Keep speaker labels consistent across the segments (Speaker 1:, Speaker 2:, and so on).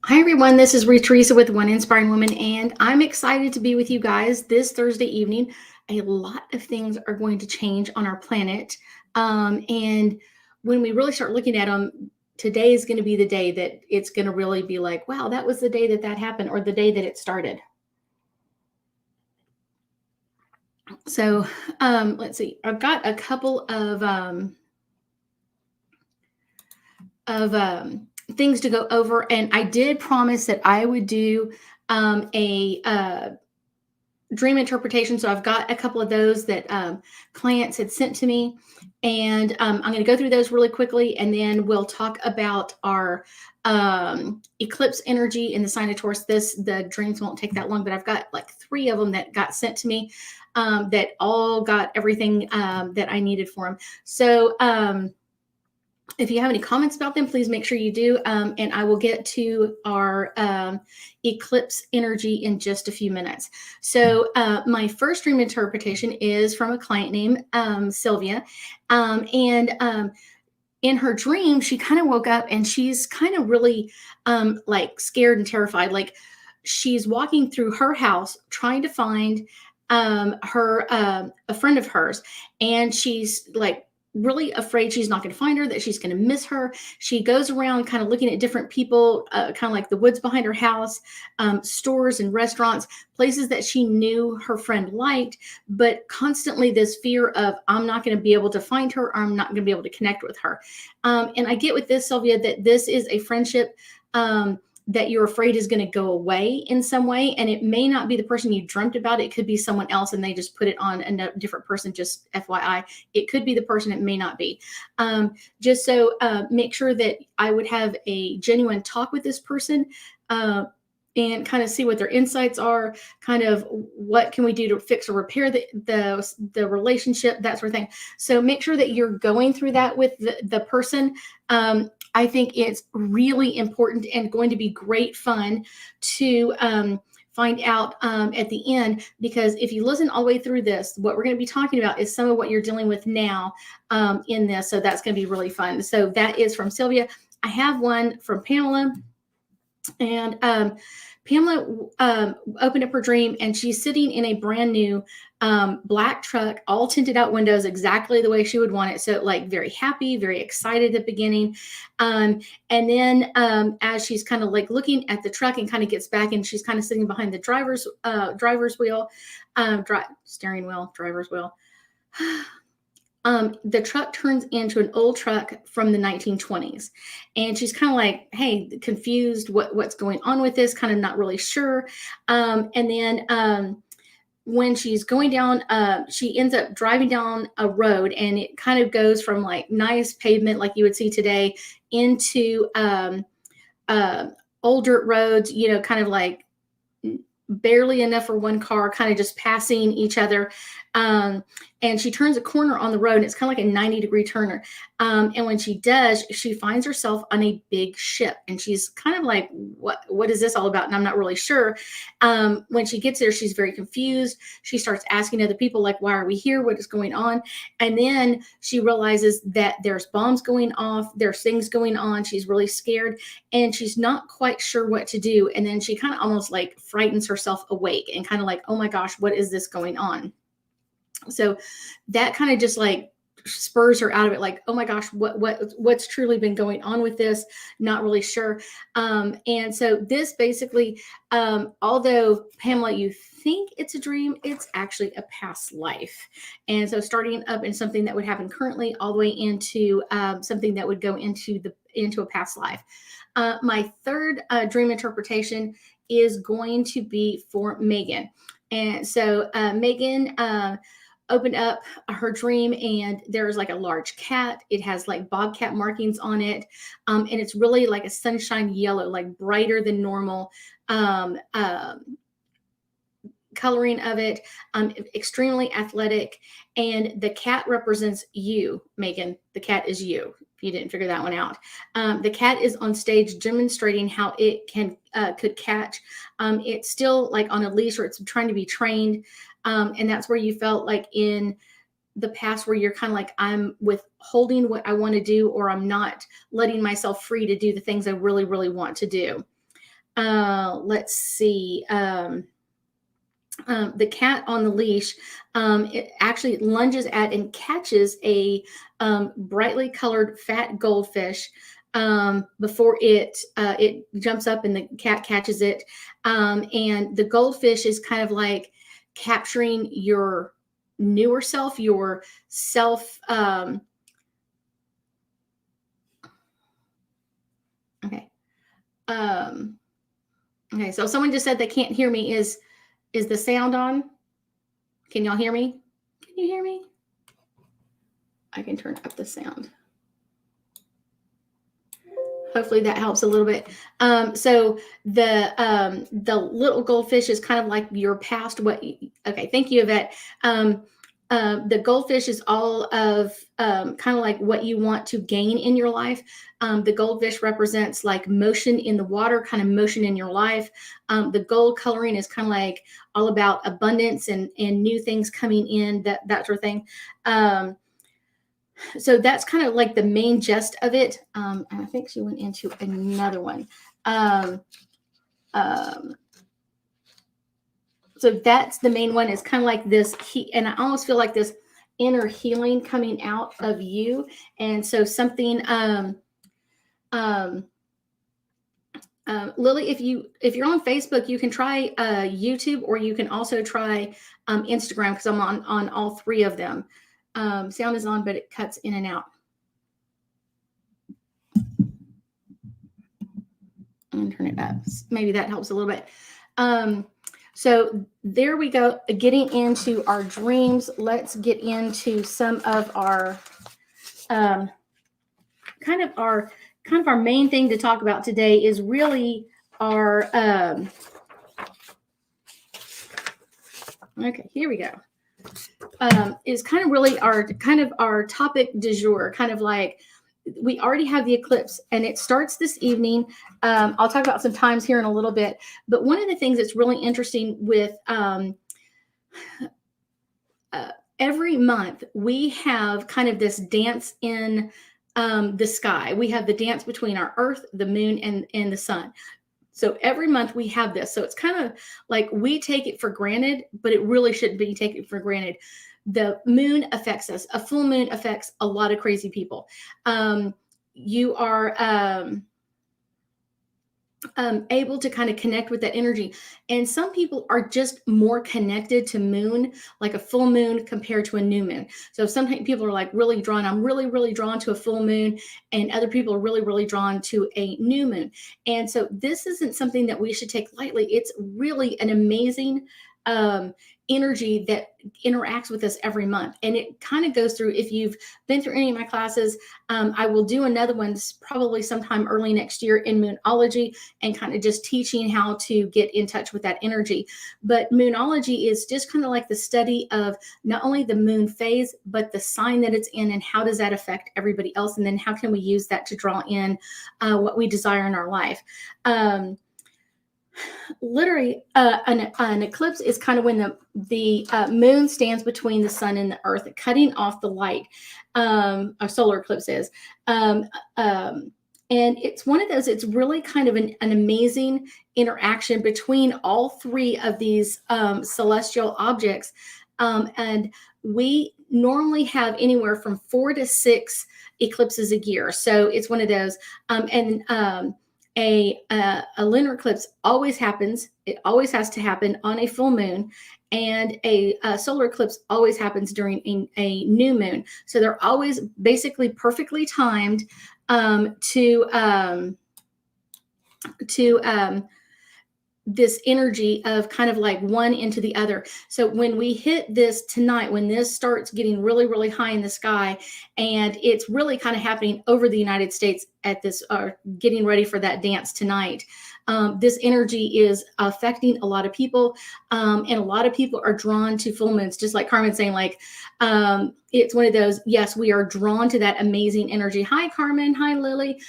Speaker 1: Hi, everyone. This is Ruth Theresa with One Inspiring Woman, and I'm excited to be with you guys this Thursday evening. A lot of things are going to change on our planet. And when we really start looking at them, today is going to be the day that it's going to really be like, wow, that was the day that that happened, or the day that it started. So let's see. I've got a couple of things to go over, and I did promise that I would do a dream interpretation. So I've got a couple of those that clients had sent to me, and I'm going to go through those really quickly, and then we'll talk about our eclipse energy in the sign of Taurus. The dreams won't take that long, but I've got like 3 of them that got sent to me that all got everything that I needed for them. So if you have any comments about them, please make sure you do. And I will get to our eclipse energy in just a few minutes. So my first dream interpretation is from a client named Sylvia. And in her dream, she kind of woke up and she's kind of really like scared and terrified. Like she's walking through her house trying to find her a friend of hers, and she's like really afraid she's not going to find her, that she's going to miss her. She goes around kind of looking at different people, kind of like the woods behind her house, stores and restaurants, places that she knew her friend liked, but constantly this fear of, I'm not going to be able to find her, or I'm not going to be able to connect with her. And I get with this, Sylvia, that this is a friendship that you're afraid is going to go away in some way. And it may not be the person you dreamt about. It could be someone else and they just put it on a different person, just FYI. It could be the person, it may not be. Just so make sure that I would have a genuine talk with this person and kind of see what their insights are, kind of what can we do to fix or repair the relationship, that sort of thing. So make sure that you're going through that with the person. I think it's really important and going to be great fun to find out at the end, because if you listen all the way through this, what we're going to be talking about is some of what you're dealing with now in this. So that's going to be really fun. So that is from Sylvia. I have one from Pamela. And Pamela opened up her dream, and she's sitting in a brand new black truck, all tinted out windows, exactly the way she would want it. So like very happy, very excited at the beginning. And then as she's kind of like looking at the truck and kind of gets back, and she's kind of sitting behind the driver's wheel, steering wheel, driver's wheel. The truck turns into an old truck from the 1920s. And she's kind of like, hey, confused, what's going on with this, kind of not really sure. And then when she's going down, she ends up driving down a road, and it kind of goes from like nice pavement like you would see today into old dirt roads, kind of like barely enough for one car, kind of just passing each other. And she turns a corner on the road, and it's kind of like a 90-degree turner. And when she does, she finds herself on a big ship, and she's kind of like, what is this all about? And I'm not really sure. When she gets there, she's very confused. She starts asking other people, like, why are we here? What is going on? And then she realizes that there's bombs going off. There's things going on. She's really scared, and she's not quite sure what to do. And then she kind of almost like frightens herself awake and kind of like, oh my gosh, what is this going on? So that kind of just like spurs her out of it, like, oh my gosh, what's truly been going on with this? Not really sure. And so this basically, although Pamela, you think it's a dream, it's actually a past life. And so starting up in something that would happen currently, all the way into something that would go into a past life. My third dream interpretation is going to be for Megan. And so Megan opened up her dream, and there's like a large cat. It has like bobcat markings on it. And it's really like a sunshine yellow, like brighter than normal coloring of it, extremely athletic. And the cat represents you, Megan. The cat is you, if you didn't figure that one out. The cat is on stage demonstrating how it could catch. It's still like on a leash, or it's trying to be trained. And that's where you felt like in the past, where you're kind of like, I'm withholding what I want to do, or I'm not letting myself free to do the things I really, really want to do. Let's see. The cat on the leash, it actually lunges at and catches a brightly colored fat goldfish before it jumps up and the cat catches it. And the goldfish is kind of like capturing your newer self, your self. Okay. Um, okay. So someone just said they can't hear me. Is the sound on? Can y'all hear me? Can you hear me? I can turn up the sound. Hopefully that helps a little bit. So the little goldfish is kind of like your past. Okay, thank you, Yvette. The goldfish is all of kind of like what you want to gain in your life. The goldfish represents like motion in the water, kind of motion in your life. The gold coloring is kind of like all about abundance and new things coming in, that sort of thing. So that's kind of like the main gist of it. And I think she went into another one. So that's the main one, is kind of like this and I almost feel like this inner healing coming out of you. And so something, Lily, if you're on Facebook, you can try YouTube, or you can also try Instagram, because I'm on all three of them. Sound is on, but it cuts in and out. I'm gonna turn it up. Maybe that helps a little bit. So there we go. Getting into our dreams. Let's get into some of our kind of our main thing to talk about today is really our okay, here we go. Is kind of really our topic du jour, kind of like we already have the eclipse and it starts this evening. I'll talk about some times here in a little bit, but one of the things that's really interesting with every month we have kind of this dance in the sky. We have the dance between our earth, the moon, and the sun. So every month we have this. So it's kind of like we take it for granted, but it really shouldn't be taken for granted. The moon affects us. A full moon affects a lot of crazy people. You are able to kind of connect with that energy. And some people are just more connected to moon, like a full moon compared to a new moon. So sometimes people are like really drawn. I'm really, really drawn to a full moon, and other people are really, really drawn to a new moon. And so this isn't something that we should take lightly. It's really an amazing energy that interacts with us every month. And it kind of goes through, if you've been through any of my classes, I will do another one probably sometime early next year in moonology, and kind of just teaching how to get in touch with that energy. But moonology is just kind of like the study of not only the moon phase, but the sign that it's in, and how does that affect everybody else? And then how can we use that to draw in what we desire in our life? Literally, an eclipse is kind of when the moon stands between the sun and the earth, cutting off the light. A solar eclipse is. And it's one of those, it's really kind of an amazing interaction between all three of these celestial objects. And we normally have anywhere from 4 to 6 eclipses a year. So it's one of those. A lunar eclipse always happens. It always has to happen on a full moon, and a solar eclipse always happens during a new moon. So they're always basically perfectly timed to this energy of kind of like one into the other. So when we hit this tonight, when this starts getting really, really high in the sky, and it's really kind of happening over the United States at this, getting ready for that dance tonight, this energy is affecting a lot of people. And a lot of people are drawn to full moons, just like Carmen's saying, like, it's one of those, yes, we are drawn to that amazing energy. Hi, Carmen. Hi, Lily.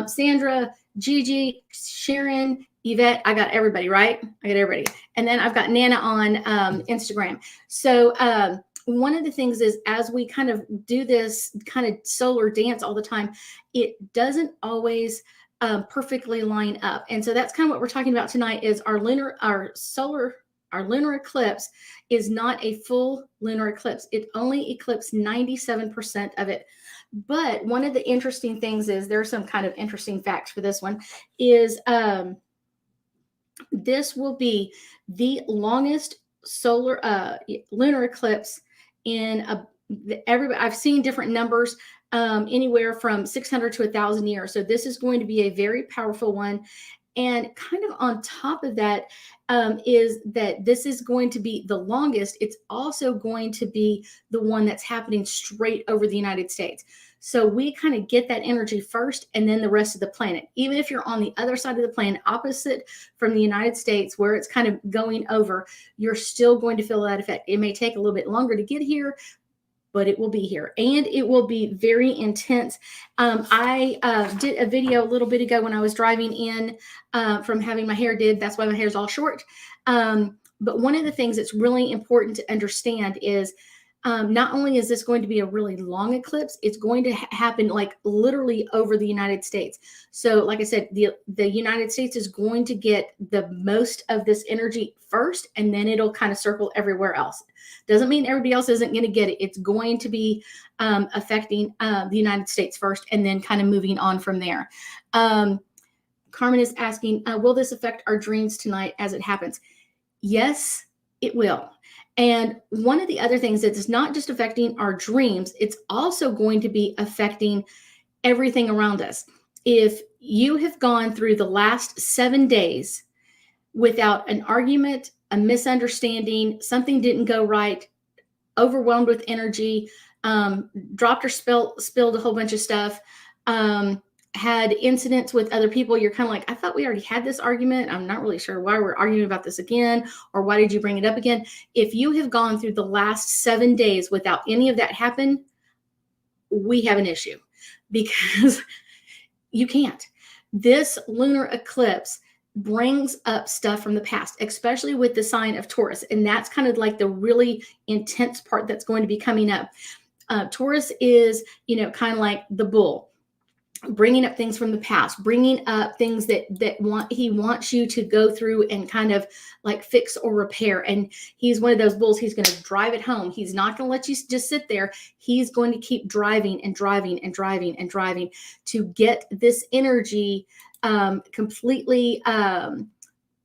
Speaker 1: Sandra, Gigi, Sharon, Yvette. I got everybody, right? I got everybody. And then I've got Nana on Instagram. So one of the things is, as we kind of do this kind of solar dance all the time, it doesn't always perfectly line up. And so that's kind of what we're talking about tonight is our lunar eclipse is not a full lunar eclipse. It only eclipsed 97% of it. But one of the interesting things is there's some kind of interesting facts for this one is this will be the longest lunar eclipse in everybody. I've seen different numbers, anywhere from 600 to 1,000 years. So this is going to be a very powerful one. And kind of on top of that, is that this is going to be the longest. It's also going to be the one that's happening straight over the United States. So we kind of get that energy first and then the rest of the planet. Even if you're on the other side of the planet, opposite from the United States, where it's kind of going over, you're still going to feel that effect. It may take a little bit longer to get here, but it will be here and it will be very intense. I did a video a little bit ago when I was driving in from having my hair did. That's why my hair is all short. But one of the things that's really important to understand is not only is this going to be a really long eclipse, it's going to happen like literally over the United States. So like I said, the United States is going to get the most of this energy first, and then it'll kind of circle everywhere else. Doesn't mean everybody else isn't going to get it. It's going to be affecting the United States first, and then kind of moving on from there. Carmen is asking, will this affect our dreams tonight as it happens? Yes, it will. And one of the other things that is not just affecting our dreams, it's also going to be affecting everything around us. If you have gone through the last 7 days without an argument, a misunderstanding, something didn't go right, overwhelmed with energy, dropped or spilled a whole bunch of stuff, had incidents with other people, you're kind of like, I thought we already had this argument. I'm not really sure why we're arguing about this again, or why did you bring it up again? If you have gone through the last 7 days without any of that happen, we have an issue, because you can't. This lunar eclipse brings up stuff from the past, especially with the sign of Taurus. And that's kind of like the really intense part that's going to be coming up. Taurus is, kind of like the bull, bringing up things from the past, bringing up things that he wants you to go through and kind of like fix or repair. And he's one of those bulls. He's going to drive it home. He's not going to let you just sit there. He's going to keep driving and driving and driving and driving to get this energy completely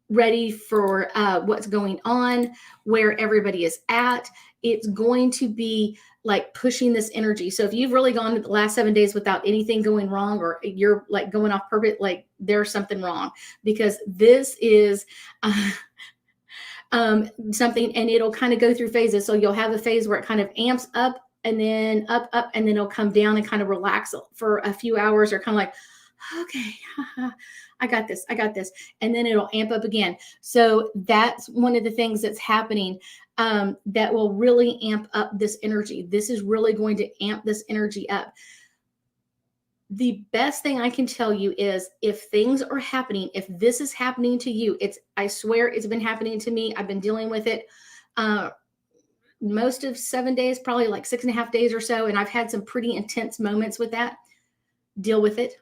Speaker 1: ready for what's going on, where everybody is at. It's going to be like pushing this energy. So if you've really gone to the last 7 days without anything going wrong, or you're like going off purpose, like there's something wrong, because this is something, and it'll kind of go through phases. So you'll have a phase where it kind of amps up and then up, and then it'll come down and kind of relax for a few hours, or kind of like, okay, I got this. And then it'll amp up again. So that's one of the things that's happening that will really amp up this energy. This is really going to amp this energy up. The best thing I can tell you is, if things are happening, if this is happening to you, I swear it's been happening to me. I've been dealing with it most of 7 days, probably like 6.5 days or so. And I've had some pretty intense moments with that. Deal with it.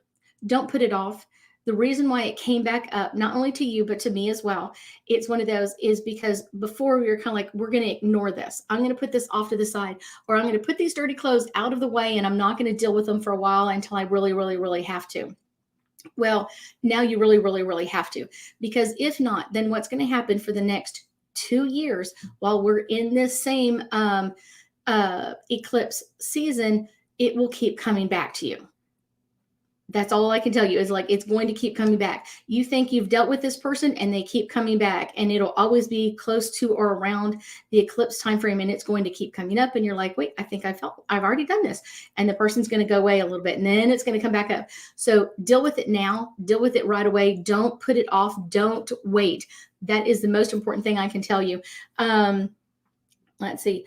Speaker 1: Don't put it off. The reason why it came back up, not only to you, but to me as well, it's one of those is because before we were kind of like, we're going to ignore this. I'm going to put this off to the side, or I'm going to put these dirty clothes out of the way, and I'm not going to deal with them for a while until I really, really, really have to. Well, now you really, really, really have to, because if not, then what's going to happen for the next 2 years while we're in this same eclipse season, it will keep coming back to you. That's all I can tell you, is like, it's going to keep coming back. You think you've dealt with this person, and they keep coming back, and it'll always be close to or around the eclipse time frame, and it's going to keep coming up, and you're like, wait, I think I've already done this, and the person's going to go away a little bit, and then it's going to come back up. So deal with it now. Deal with it right away. Don't put it off. Don't wait. That is the most important thing I can tell you. Let's see.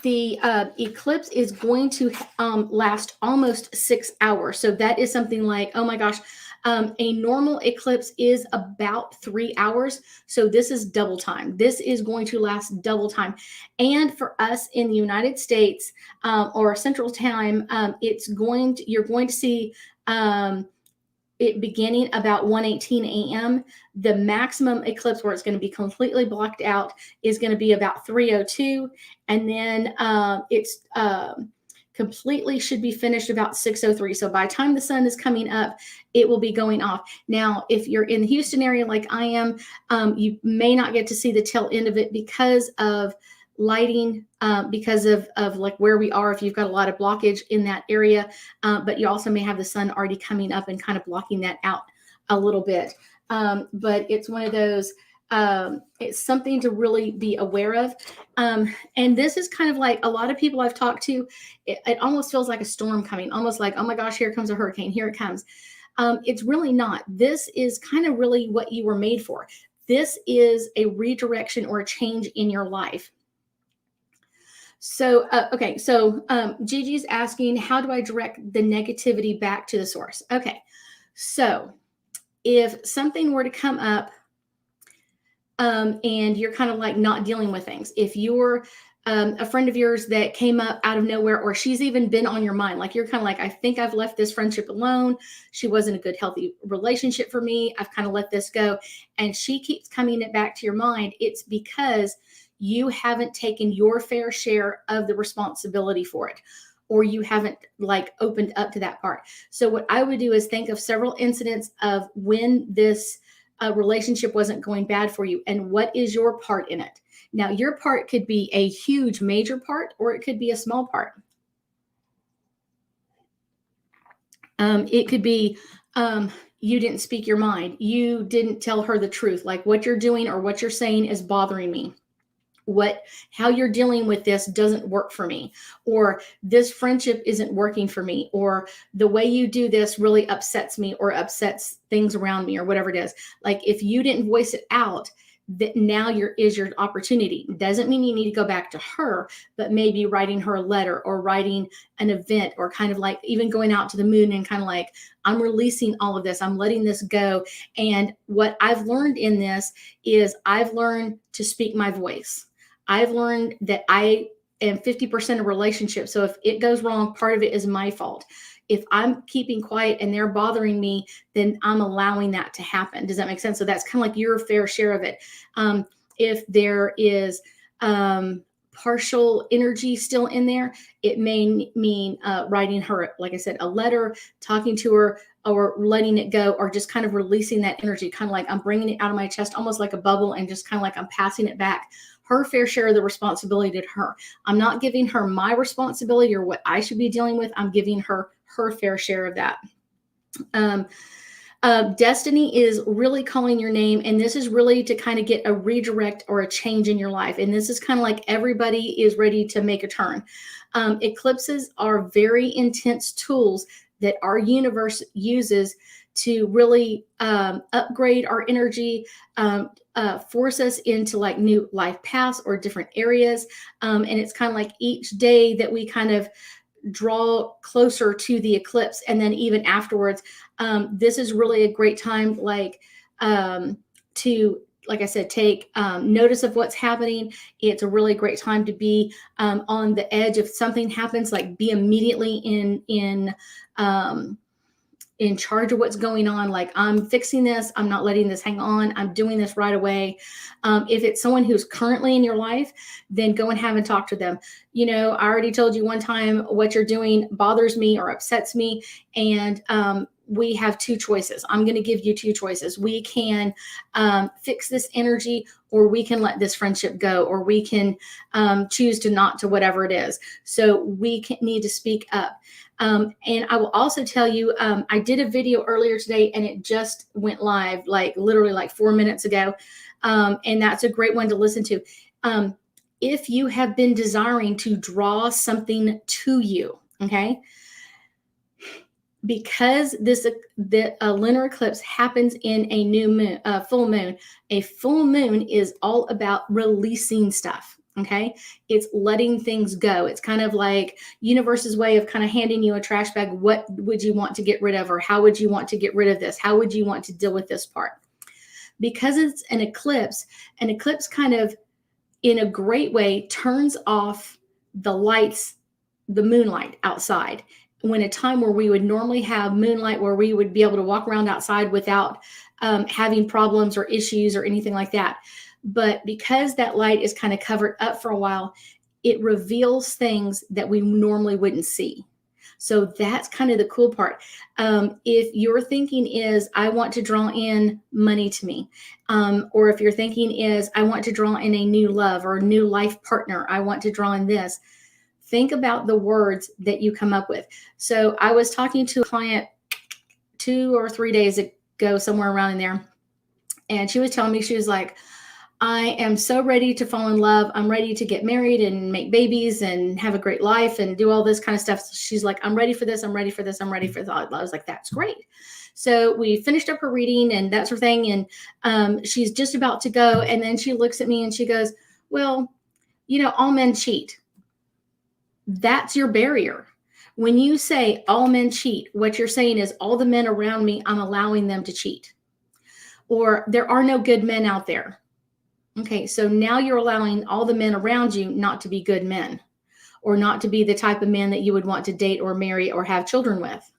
Speaker 1: The eclipse is going to last almost 6 hours. So that is something like, oh my gosh, A normal eclipse is about 3 hours. So this is double time. This is going to last double time. And for us in the United States, or Central Time, you're going to see it beginning about 1:18 a.m. The maximum eclipse where it's going to be completely blocked out is going to be about 3:02, and then it's completely should be finished about 6:03. So by the time the sun is coming up, it will be going off. Now, if you're in the Houston area like I am, you may not get to see the tail end of it because of lighting, because of like where we are, if you've got a lot of blockage in that area, but you also may have the sun already coming up and kind of blocking that out a little bit. But it's one of those, it's something to really be aware of. And this is kind of like a lot of people I've talked to, it almost feels like a storm coming, almost like, oh my gosh, here comes a hurricane, here it comes. It's really not. This is kind of really what you were made for. This is a redirection or a change in your life. So, okay, so Gigi's asking, how do I direct the negativity back to the source? Okay, so if something were to come up and you're kind of like not dealing with things, if you're a friend of yours that came up out of nowhere, or she's even been on your mind, like you're kind of like, I think I've left this friendship alone. She wasn't a good, healthy relationship for me. I've kind of let this go. And she keeps coming back to your mind. It's because you haven't taken your fair share of the responsibility for it, or you haven't like opened up to that part. So what I would do is think of several incidents of when this relationship wasn't going bad for you, and what is your part in it. Now, your part could be a huge, major part, or it could be a small part. It could be you didn't speak your mind. You didn't tell her the truth. Like, what you're doing or what you're saying is bothering me. How you're dealing with this doesn't work for me, or this friendship isn't working for me, or the way you do this really upsets me or upsets things around me, or whatever it is. Like, if you didn't voice it out, that now is your opportunity. Doesn't mean you need to go back to her, but maybe writing her a letter, or writing an event, or kind of like even going out to the moon and kind of like, I'm releasing all of this. I'm letting this go. And what I've learned in this is I've learned to speak my voice. I've learned that I am 50% of relationships. So if it goes wrong, part of it is my fault. If I'm keeping quiet and they're bothering me, then I'm allowing that to happen. Does that make sense? So that's kind of like your fair share of it. If there is partial energy still in there, it may mean writing her, like I said, a letter, talking to her, or letting it go, or just kind of releasing that energy, kind of like I'm bringing it out of my chest, almost like a bubble, and just kind of like I'm passing it back. Her fair share of the responsibility to her. I'm not giving her my responsibility or what I should be dealing with. I'm giving her her fair share of that. Destiny is really calling your name, and this is really to kind of get a redirect or a change in your life. And this is kind of like everybody is ready to make a turn. Eclipses are very intense tools that our universe uses to really upgrade our energy, force us into like new life paths or different areas. And it's kind of like each day that we kind of draw closer to the eclipse, and then even afterwards, this is really a great time, like to, like I said, take notice of what's happening. It's a really great time to be on the edge. If something happens, like be immediately in charge of what's going on. Like, I'm fixing this. I'm not letting this hang on. I'm doing this right away. If it's someone who's currently in your life, then go and have and talk to them. You know, I already told you one time, what you're doing bothers me or upsets me. And we have two choices. I'm going to give you two choices. We can fix this energy, or we can let this friendship go, or we can choose to not, to whatever it is. So we need to speak up. And I will also tell you, I did a video earlier today, and it just went live, like literally like 4 minutes ago. And that's a great one to listen to. If you have been desiring to draw something to you, okay, because the lunar eclipse happens in a new moon, full moon. A full moon is all about releasing stuff. Okay. It's letting things go. It's kind of like universe's way of kind of handing you a trash bag. What would you want to get rid of? Or how would you want to get rid of this? How would you want to deal with this part? Because it's an eclipse kind of in a great way turns off the lights, the moonlight outside. When a time where we would normally have moonlight, where we would be able to walk around outside without having problems or issues or anything like that. But because that light is kind of covered up for a while, it reveals things that we normally wouldn't see. So that's kind of the cool part. If your thinking is, I want to draw in money to me, or if your thinking is, I want to draw in a new love or a new life partner, I want to draw in this, think about the words that you come up with. So I was talking to a client 2 or 3 days ago, somewhere around in there, and she was telling me, she was like, I am so ready to fall in love. I'm ready to get married and make babies and have a great life and do all this kind of stuff. So she's like, I'm ready for this. I'm ready for this. I'm ready for that. I was like, that's great. So we finished up her reading and that sort of thing. And she's just about to go. And then she looks at me and she goes, well, all men cheat. That's your barrier. When you say all men cheat, what you're saying is all the men around me, I'm allowing them to cheat. Or there are no good men out there. Okay, so now you're allowing all the men around you not to be good men, or not to be the type of men that you would want to date or marry or have children with.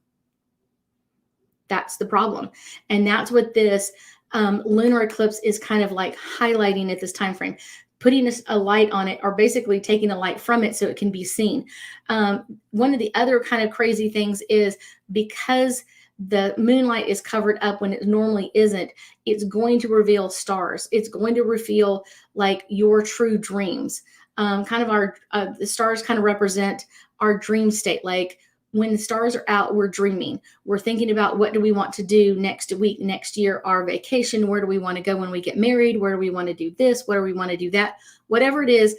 Speaker 1: That's the problem. And that's what this lunar eclipse is kind of like highlighting at this time frame, putting a light on it, or basically taking the light from it so it can be seen. One of the other kind of crazy things is, because the moonlight is covered up when it normally isn't, it's going to reveal stars. It's going to reveal like your true dreams. Kind of the stars kind of represent our dream state. Like when the stars are out, we're dreaming. We're thinking about what do we want to do next week, next year, our vacation. Where do we want to go when we get married? Where do we want to do this? Where do we want to do that? Whatever it is,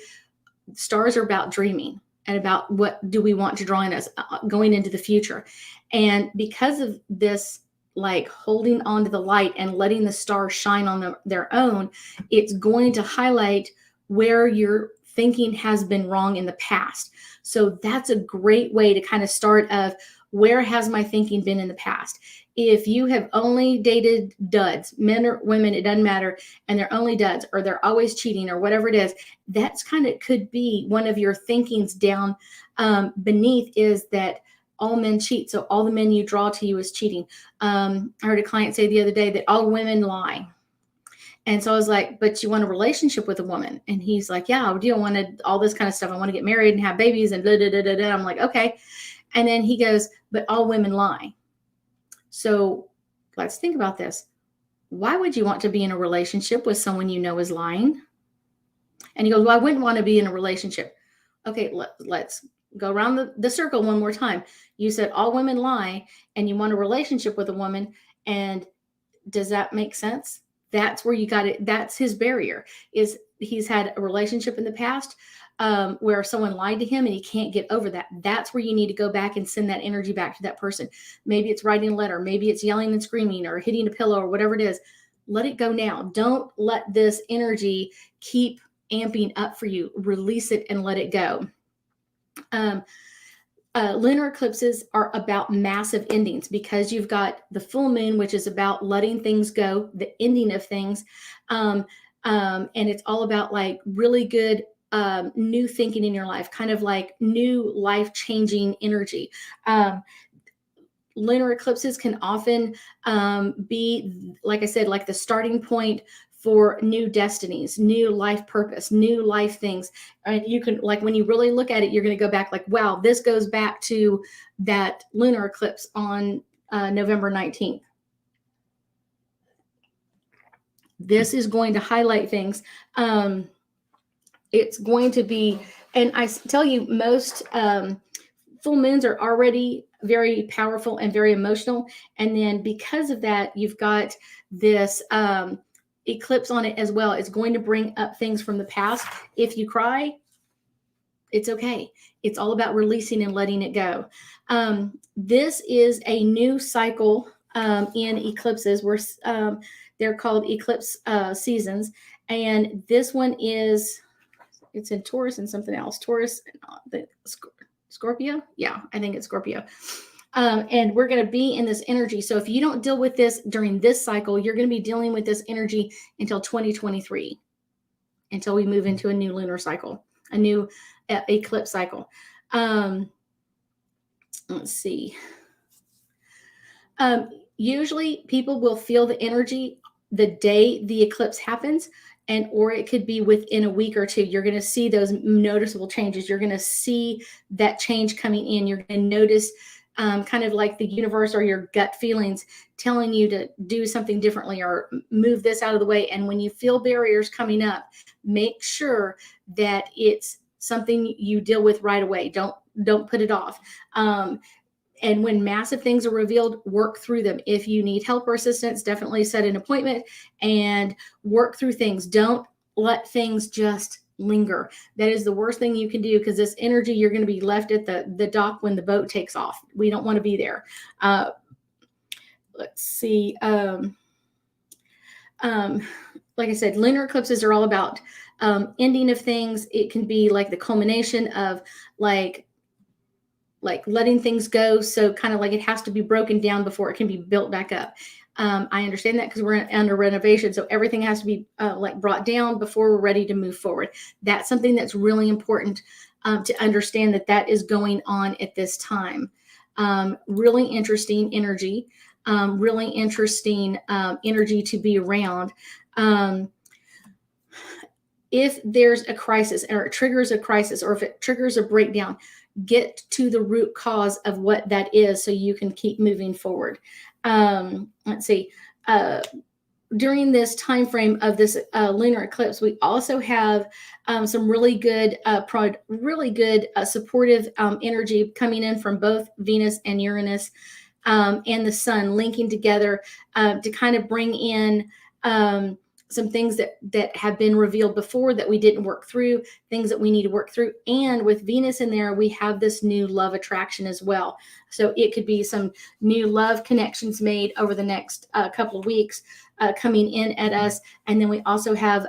Speaker 1: stars are about dreaming and about what do we want to draw in us going into the future. And because of this, like holding on to the light and letting the stars shine on their own, it's going to highlight where your thinking has been wrong in the past. So that's a great way to kind of start of, where has my thinking been in the past? If you have only dated duds, men or women, it doesn't matter, and they're only duds, or they're always cheating, or whatever it is, that's kind of could be one of your thinkings down beneath, is that all men cheat. So all the men you draw to you is cheating. I heard a client say the other day that all women lie. And so I was like, but you want a relationship with a woman? And he's like, yeah, I do. I wanted all this kind of stuff. I want to get married and have babies and da, da, da, da, da. I'm like, okay. And then he goes, but all women lie. So let's think about this. Why would you want to be in a relationship with someone you know is lying? And he goes, well, I wouldn't want to be in a relationship. Okay, let's go around the circle one more time. You said all women lie and you want a relationship with a woman. And does that make sense? That's where you got it. That's his barrier, is he's had a relationship in the past where someone lied to him and he can't get over that. That's where you need to go back and send that energy back to that person. Maybe it's writing a letter. Maybe it's yelling and screaming or hitting a pillow or whatever it is. Let it go now. Don't let this energy keep amping up for you. Release it and let it go. Lunar eclipses are about massive endings, because you've got the full moon, which is about letting things go, the ending of things. And it's all about like really good new thinking in your life, kind of like new life-changing energy. Lunar eclipses can often be, like I said, like the starting point for new destinies, new life purpose, new life things. And you can, like, when you really look at it, you're going to go back like, wow, this goes back to that lunar eclipse on November 19th. This is going to highlight things. It's going to be, and I tell you, most full moons are already very powerful and very emotional. And then because of that, you've got this eclipse on it as well. It's going to bring up things from the past. If you cry, it's okay. It's all about releasing and letting it go. This is a new cycle in eclipses, where they're called eclipse seasons. And this one is it's in Taurus and something else. Taurus, the Scorpio. Yeah, I think it's Scorpio. And we're going to be in this energy. So if you don't deal with this during this cycle, you're going to be dealing with this energy until 2023, until we move into a new lunar cycle, a new eclipse cycle. Let's see. Usually people will feel the energy the day the eclipse happens, and or it could be within a week or two. You're going to see those noticeable changes. You're going to see that change coming in. You're going to notice kind of like the universe or your gut feelings telling you to do something differently or move this out of the way. And when you feel barriers coming up, make sure that it's something you deal with right away. Don't put it off. And when massive things are revealed, work through them. If you need help or assistance, definitely set an appointment and work through things. Don't let things just linger. That is the worst thing you can do, because this energy, you're going to be left at the dock when the boat takes off. We don't want to be there. Let's see. Like I said, lunar eclipses are all about ending of things. It can be like the culmination of like letting things go. So kind of like it has to be broken down before it can be built back up. I understand that because we're under renovation. So everything has to be like brought down before we're ready to move forward. That's something that's really important to understand, that is going on at this time. Really interesting energy, really interesting energy to be around. If there's a crisis or it triggers a crisis, or if it triggers a breakdown, get to the root cause of what that is so you can keep moving forward. Let's see. During this time frame of this lunar eclipse, we also have some really good supportive energy coming in from both Venus and Uranus and the sun linking together to kind of bring in some things that have been revealed before that we didn't work through, things that we need to work through. And with Venus in there, we have this new love attraction as well. So it could be some new love connections made over the next couple of weeks coming in at us. And then we also have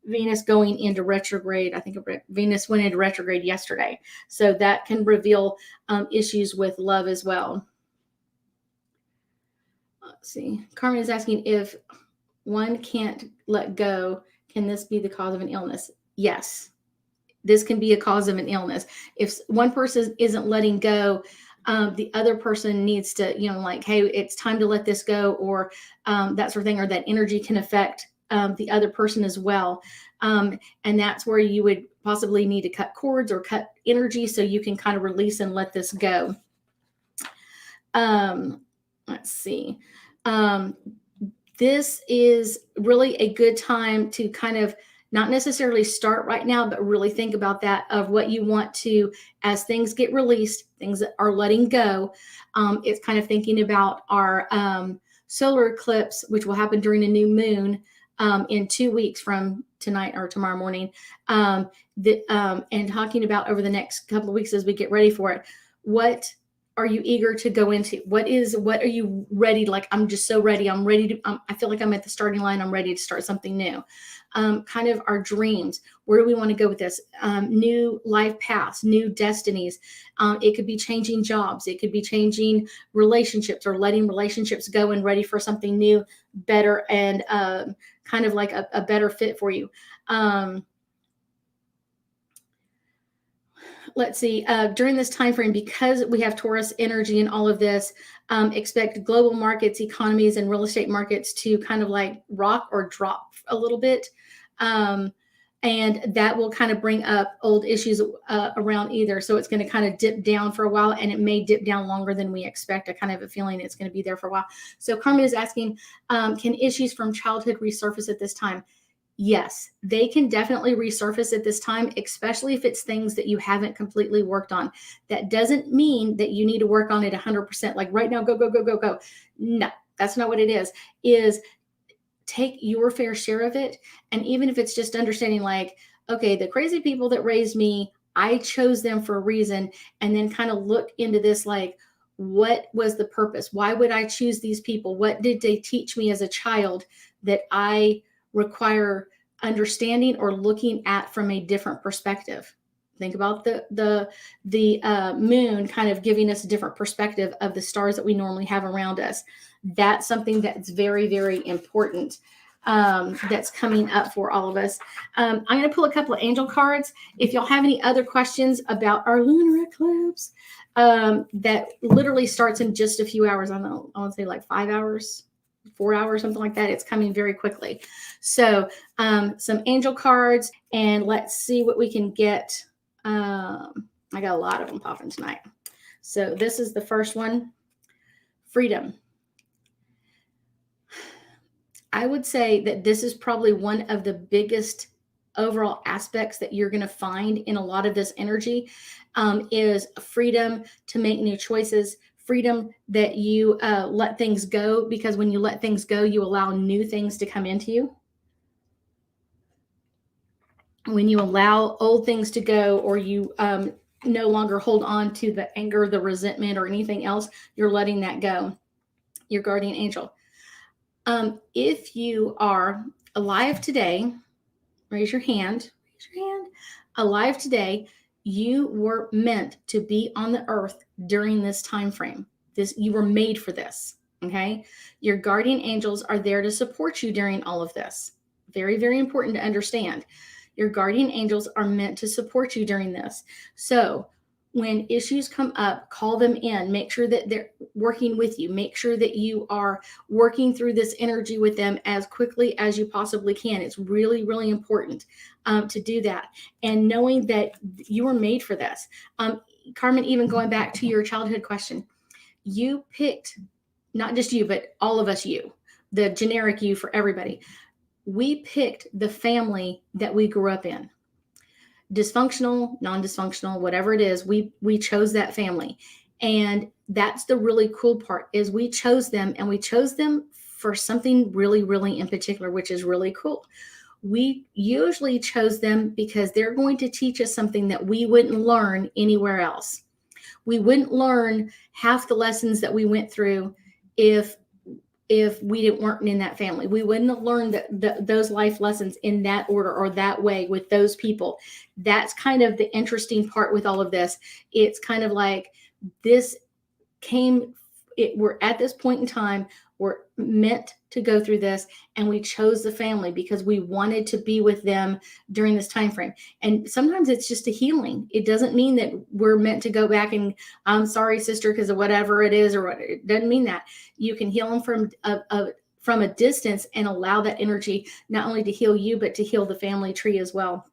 Speaker 1: Venus going into retrograde. I think Venus went into retrograde yesterday. So that can reveal issues with love as well. Let's see. Carmen is asking if one can't let go, can this be the cause of an illness? Yes, this can be a cause of an illness. If one person isn't letting go, the other person needs to, like, hey, it's time to let this go, or that sort of thing, or that energy can affect the other person as well. And that's where you would possibly need to cut cords or cut energy so you can kind of release and let this go. Let's see. This is really a good time to kind of not necessarily start right now, but really think about that, of what you want to, as things get released, things that are letting go. It's kind of thinking about our solar eclipse, which will happen during a new moon in 2 weeks from tonight or tomorrow morning. And talking about over the next couple of weeks as we get ready for it, what are you eager to go into? What are you ready? Like, I'm just so ready. I'm ready to, I feel like I'm at the starting line. I'm ready to start something new. Kind of our dreams. Where do we want to go with this? New life paths, new destinies. It could be changing jobs. It could be changing relationships, or letting relationships go and ready for something new, better, and kind of like a better fit for you. Let's see, during this time frame, because we have Taurus energy and all of this, expect global markets, economies, and real estate markets to kind of like rock or drop a little bit. And that will kind of bring up old issues around either. So it's going to kind of dip down for a while, and it may dip down longer than we expect. I kind of have a feeling it's going to be there for a while. So Carmen is asking, can issues from childhood resurface at this time? Yes, they can definitely resurface at this time, especially if it's things that you haven't completely worked on. That doesn't mean that you need to work on it 100%. Like right now, go, go, go, go, go. No, that's not what it is. Take your fair share of it. And even if it's just understanding, like, okay, the crazy people that raised me, I chose them for a reason. And then kind of look into this, like, what was the purpose? Why would I choose these people? What did they teach me as a child that I require understanding or looking at from a different perspective. Think about the moon kind of giving us a different perspective of the stars that we normally have around us. That's something that's very, very important, that's coming up for all of us. I'm going to pull a couple of angel cards. If y'all have any other questions about our lunar eclipse, that literally starts in just a few hours. I don't know, I want to say like 5 hours, 4 hours, something like that. It's coming very quickly. So some angel cards, and let's see what we can get. I got a lot of them popping tonight. So this is the first one, freedom. I would say that this is probably one of the biggest overall aspects that you're going to find in a lot of this energy, is freedom to make new choices, freedom that you let things go, because when you let things go, you allow new things to come into you. When you allow old things to go, or you no longer hold on to the anger, the resentment, or anything else, you're letting that go. Your guardian angel. If you are alive today, raise your hand. Raise your hand. Alive today, you were meant to be on the earth during this time frame. You were made for this. Okay. Your guardian angels are there to support you during all of this. Very, very important to understand. Your guardian angels are meant to support you during this. So when issues come up, call them in. Make sure that they're working with you. Make sure that you are working through this energy with them as quickly as you possibly can. It's really, really important to do that. And knowing that you were made for this. Carmen, even going back to your childhood question, you picked, not just you, but all of us, you, the generic you for everybody. We picked the family that we grew up in. Dysfunctional, non-dysfunctional, whatever it is, we chose that family. And that's the really cool part, is we chose them, and we chose them for something really, really in particular, which is really cool. We usually chose them because they're going to teach us something that we wouldn't learn anywhere else. We wouldn't learn half the lessons that we went through if we weren't in that family. We wouldn't have learned those life lessons in that order or that way with those people. That's kind of the interesting part with all of this. It's kind of like this we're at this point in time, we're meant to go through this, and we chose the family because we wanted to be with them during this time frame. And sometimes it's just a healing. It doesn't mean that we're meant to go back and, I'm sorry, sister, because of whatever it is, or what. It doesn't mean that. You can heal them from a distance and allow that energy not only to heal you, but to heal the family tree as well.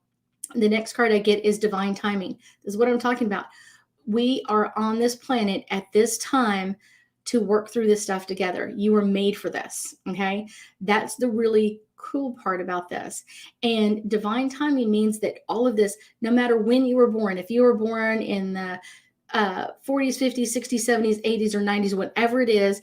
Speaker 1: The next card I get is divine timing. This is what I'm talking about. We are on this planet at this time to work through this stuff together. You were made for this. Okay. That's the really cool part about this. And divine timing means that all of this, no matter when you were born, if you were born in the 40s, 50s, 60s, 70s, 80s, or 90s, whatever it is,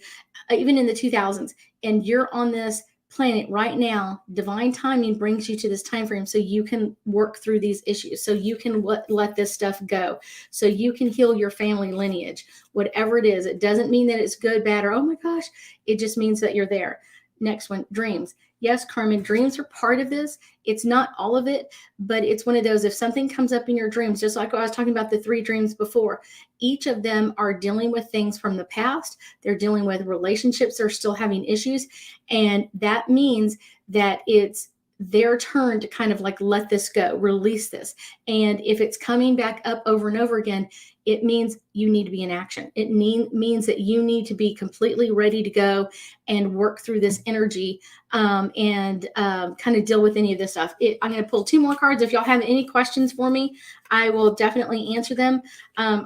Speaker 1: even in the 2000s, and you're on this planet right now, divine timing brings you to this time frame so you can work through these issues, so you can let this stuff go, so you can heal your family lineage, whatever it is. It doesn't mean that it's good, bad, or oh my gosh, it just means that you're there. Next one, dreams. Yes, Carmen, dreams are part of this. It's not all of it, but it's one of those, if something comes up in your dreams, just like I was talking about the 3 dreams before, each of them are dealing with things from the past. They're dealing with relationships that are still having issues. And that means that it's their turn to kind of like let this go, release this. And if it's coming back up over and over again, it means you need to be in action. It means that you need to be completely ready to go and work through this energy, and kind of deal with any of this stuff. I'm going to pull 2 more cards. If y'all have any questions for me, I will definitely answer them.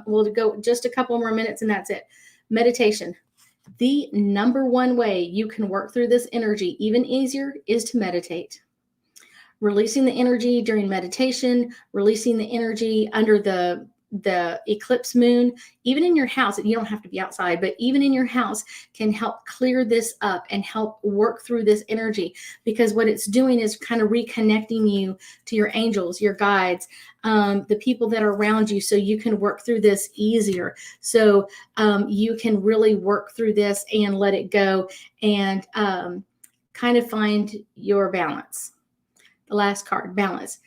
Speaker 1: We'll go just a couple more minutes and that's it. Meditation. The number one way you can work through this energy even easier is to meditate. Releasing the energy during meditation, releasing the energy under the eclipse moon, even in your house, you don't have to be outside, but even in your house can help clear this up and help work through this energy, because what it's doing is kind of reconnecting you to your angels, your guides, the people that are around you, so you can work through this easier. So you can really work through this and let it go and kind of find your balance. the last card, balance.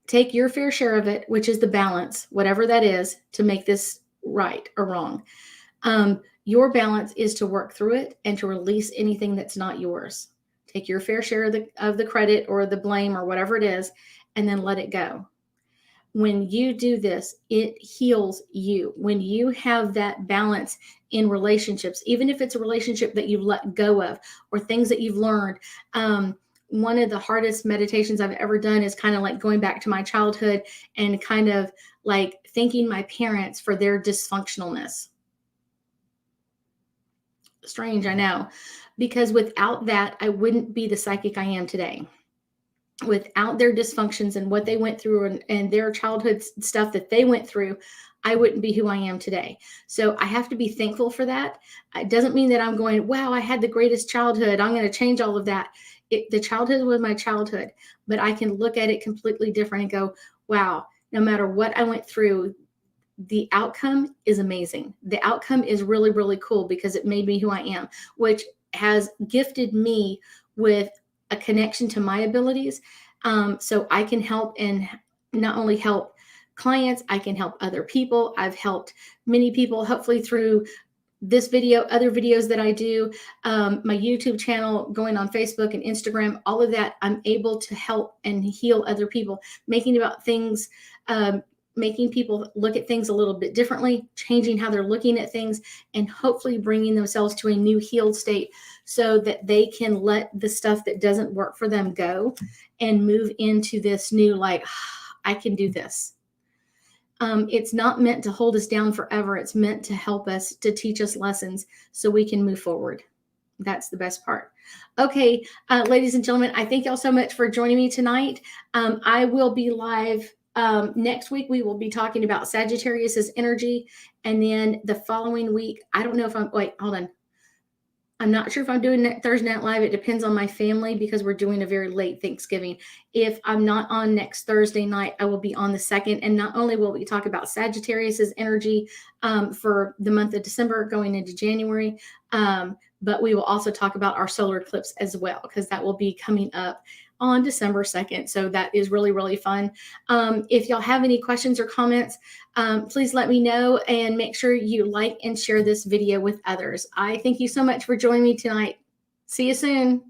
Speaker 1: Take your fair share of it, which is the balance, whatever that is, to make this right or wrong. Your balance is to work through it and to release anything that's not yours. Take your fair share of the credit or the blame or whatever it is, and then let it go. When you do this, it heals you. When you have that balance in relationships, even if it's a relationship that you've let go of or things that you've learned, one of the hardest meditations I've ever done is kind of like going back to my childhood and kind of like thanking my parents for their dysfunctionalness. Strange, I know, because without that, I wouldn't be the psychic I am today. Without their dysfunctions and what they went through and their childhood stuff that they went through, I wouldn't be who I am today. So I have to be thankful for that. It doesn't mean that I'm going, wow, I had the greatest childhood, I'm going to change all of that. The childhood was my childhood, but I can look at it completely different and go, wow, no matter what I went through, the outcome is amazing. The outcome is really, really cool because it made me who I am, which has gifted me with a connection to my abilities. So I can help and not only help clients, I can help other people. I've helped many people, hopefully through this video, other videos that I do, my YouTube channel, going on Facebook and Instagram, all of that, I'm able to help and heal other people, making about things, making people look at things a little bit differently, changing how they're looking at things, and hopefully bringing themselves to a new healed state so that they can let the stuff that doesn't work for them go and move into this new, like, I can do this. It's not meant to hold us down forever. It's meant to help us, to teach us lessons so we can move forward. That's the best part. Okay, ladies and gentlemen, I thank y'all so much for joining me tonight. I will be live next week. We will be talking about Sagittarius's energy. And then the following week, I don't know if wait, hold on. I'm not sure if I'm doing Thursday Night Live. It depends on my family because we're doing a very late Thanksgiving. If I'm not on next Thursday night, I will be on the 2nd. And not only will we talk about Sagittarius's energy for the month of December going into January, but we will also talk about our solar eclipse as well, because that will be coming up on December 2nd. So that is really, really fun. If y'all have any questions or comments, please let me know, and make sure you like and share this video with others. I thank you so much for joining me tonight. See you soon.